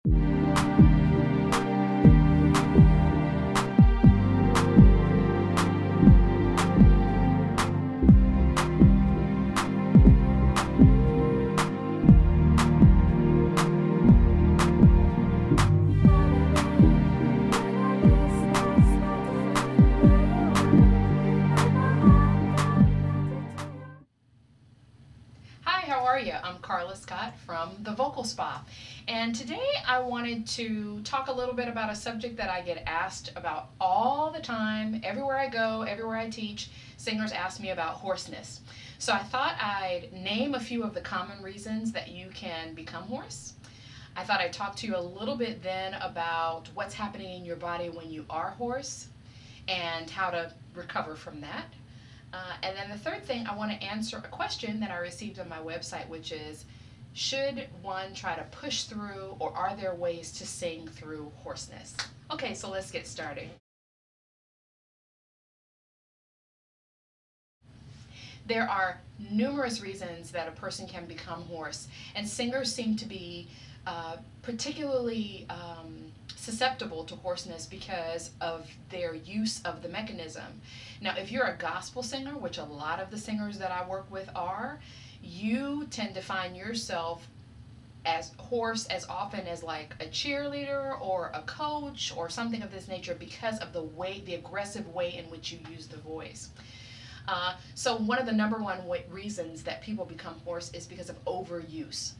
I'm Scott from the Vocal Spa, and today I wanted to talk a little bit about a subject that I get asked about all the time. Everywhere I go, everywhere I teach, singers ask me about hoarseness. So I thought I'd name a few of the common reasons that you can become hoarse. I thought I'd talk to you a little bit then about what's happening in your body when you are hoarse and how to recover from that. And then the third thing, I want to answer a question that I received on my website, which is, should one try to push through, or are there ways to sing through hoarseness? Okay, so let's get started. There are numerous reasons that a person can become hoarse, and singers seem to be particularly susceptible to hoarseness because of their use of the mechanism. Now, if you're a gospel singer, which a lot of the singers that I work with are, you tend to find yourself as hoarse as often as like a cheerleader or a coach or something of this nature because of the aggressive way in which you use the voice. So one of the number one reasons that people become hoarse is because of overuse.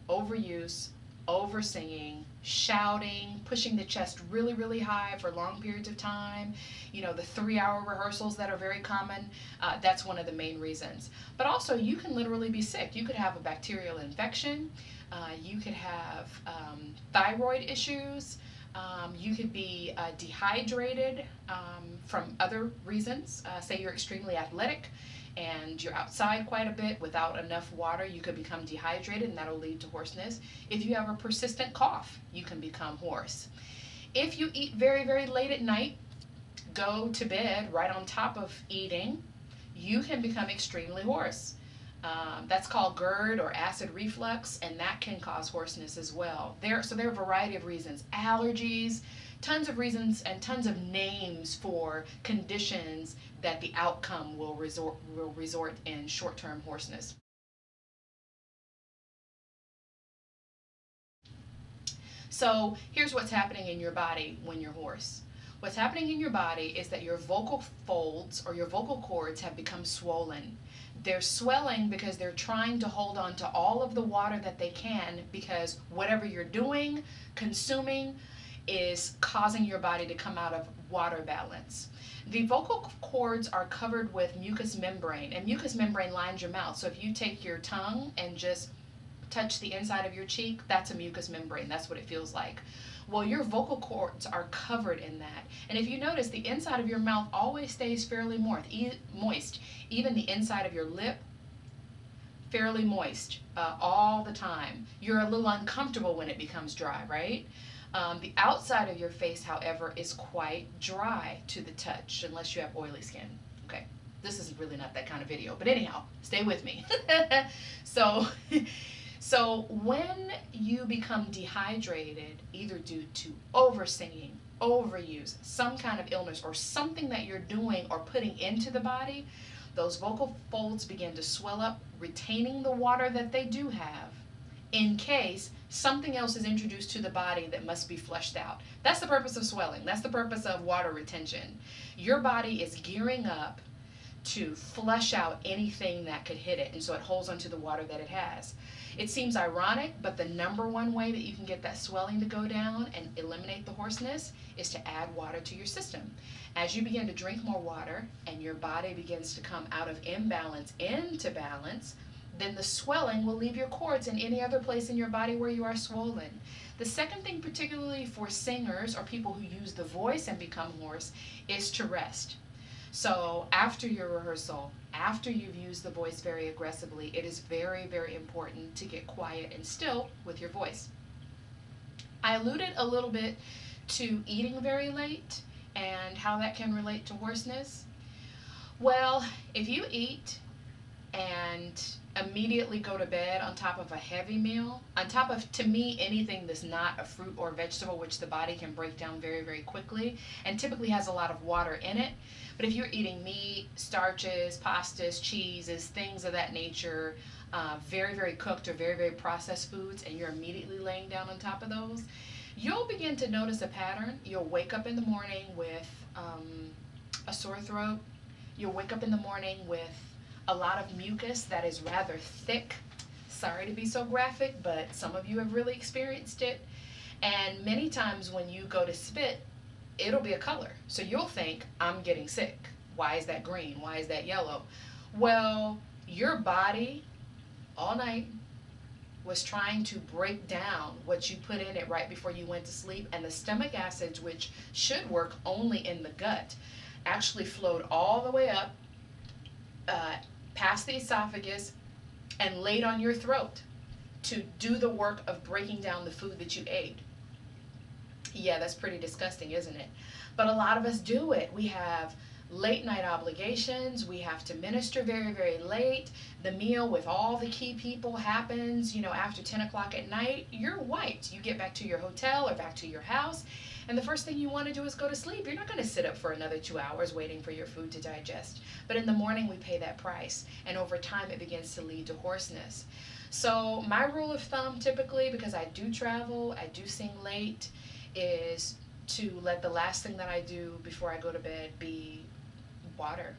Overuse, over singing, shouting, pushing the chest really, really high for long periods of time. You know, the 3-hour rehearsals that are very common, that's one of the main reasons. But also, you can literally be sick. You could have a bacterial infection. You could have thyroid issues. You could be dehydrated from other reasons. Say you're extremely athletic and you're outside quite a bit without enough water, you could become dehydrated, and that'll lead to hoarseness. If you have a persistent cough, you can become hoarse. If you eat very, very late at night, go to bed right on top of eating, you can become extremely hoarse. That's called GERD or acid reflux, and that can cause hoarseness as well. So there are a variety of reasons. Allergies, tons of reasons and tons of names for conditions that the outcome will resort in short-term hoarseness. So here's what's happening in your body when you're hoarse. What's happening in your body is that your vocal folds or your vocal cords have become swollen. They're swelling because they're trying to hold on to all of the water that they can, because whatever you're doing, consuming, is causing your body to come out of water balance. The vocal cords are covered with mucous membrane, and mucous membrane lines your mouth. So if you take your tongue and just touch the inside of your cheek, that's a mucous membrane. That's what it feels like. Well, your vocal cords are covered in that. And if you notice, the inside of your mouth always stays fairly moist. Even the inside of your lip, fairly moist all the time. You're a little uncomfortable when it becomes dry, right? The outside of your face, however, is quite dry to the touch, unless you have oily skin. Okay, this is really not that kind of video, but anyhow, stay with me. So when you become dehydrated, either due to over-singing, overuse, some kind of illness, or something that you're doing or putting into the body, those vocal folds begin to swell up, retaining the water that they do have, in case something else is introduced to the body that must be flushed out. That's the purpose of swelling. That's the purpose of water retention. Your body is gearing up to flush out anything that could hit it, and so it holds onto the water that it has. It seems ironic, but the number one way that you can get that swelling to go down and eliminate the hoarseness is to add water to your system. As you begin to drink more water and your body begins to come out of imbalance into balance, then the swelling will leave your cords and any other place in your body where you are swollen. The second thing, particularly for singers or people who use the voice and become hoarse, is to rest. So after your rehearsal, after you've used the voice very aggressively, it is very, very important to get quiet and still with your voice. I alluded a little bit to eating very late and how that can relate to hoarseness. Well, if you eat and immediately go to bed on top of a heavy meal, on top of, to me, anything that's not a fruit or vegetable, which the body can break down very, very quickly and typically has a lot of water in it. But if you're eating meat, starches, pastas, cheeses, things of that nature, very, very cooked or very, very processed foods, and you're immediately laying down on top of those, you'll begin to notice a pattern. You'll wake up in the morning with a sore throat. You'll wake up in the morning with a lot of mucus that is rather thick. Sorry to be so graphic, but some of you have really experienced it. And many times when you go to spit, it'll be a color. So you'll think, I'm getting sick. Why is that green? Why is that yellow? Well, your body all night was trying to break down what you put in it right before you went to sleep, and the stomach acids, which should work only in the gut, actually flowed all the way up past the esophagus and laid on your throat to do the work of breaking down the food that you ate. Yeah, that's pretty disgusting, isn't it? But a lot of us do it. We have late night obligations. We have to minister very, very late. The meal with all the key people happens, after 10 o'clock at night. You're wiped. You get back to your hotel or back to your house, and the first thing you want to do is go to sleep. You're not going to sit up for another 2 hours waiting for your food to digest. But in the morning, we pay that price, and over time, it begins to lead to hoarseness. So my rule of thumb, typically, because I do travel, I do sing late, is to let the last thing that I do before I go to bed be water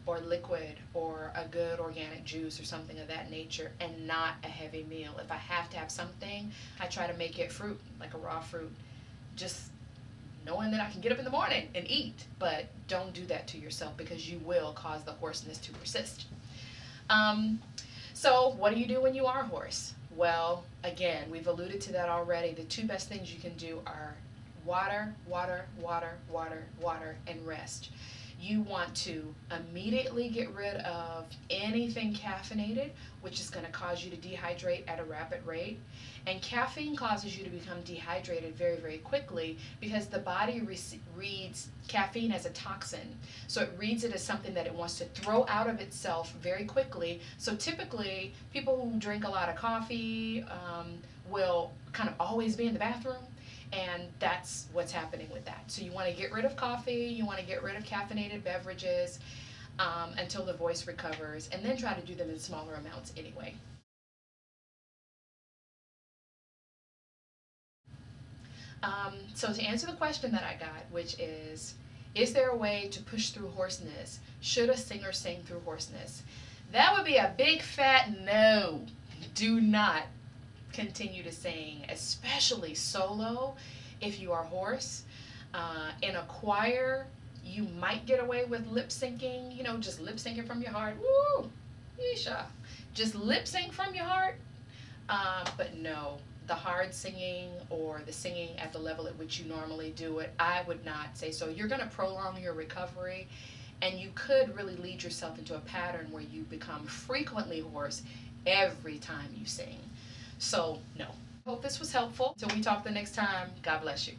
or liquid or a good organic juice or something of that nature, and not a heavy meal. If I have to have something, I try to make it fruit, like a raw fruit, just knowing that I can get up in the morning and eat. But don't do that to yourself, because you will cause the hoarseness to persist. So what do you do when you are hoarse? Well, again, we've alluded to that already. The two best things you can do are water, water, water, water, water, and rest. You want to immediately get rid of anything caffeinated, which is going to cause you to dehydrate at a rapid rate. And caffeine causes you to become dehydrated very, very quickly, because the body reads caffeine as a toxin. So it reads it as something that it wants to throw out of itself very quickly. So typically, people who drink a lot of coffee will kind of always be in the bathroom. And that's what's happening with that. So you want to get rid of coffee, you want to get rid of caffeinated beverages until the voice recovers, and then try to do them in smaller amounts anyway. So to answer the question that I got, which is there a way to push through hoarseness? Should a singer sing through hoarseness? That would be a big fat no. Do not continue to sing, especially solo if you are hoarse. In a choir, you might get away with lip syncing, just lip syncing from your heart. Woo! Yeesha. Just lip sync from your heart. But no, the hard singing or the singing at the level at which you normally do it, I would not say so. You're going to prolong your recovery, and you could really lead yourself into a pattern where you become frequently hoarse every time you sing. So, no. Hope this was helpful. Till we talk the next time, God bless you.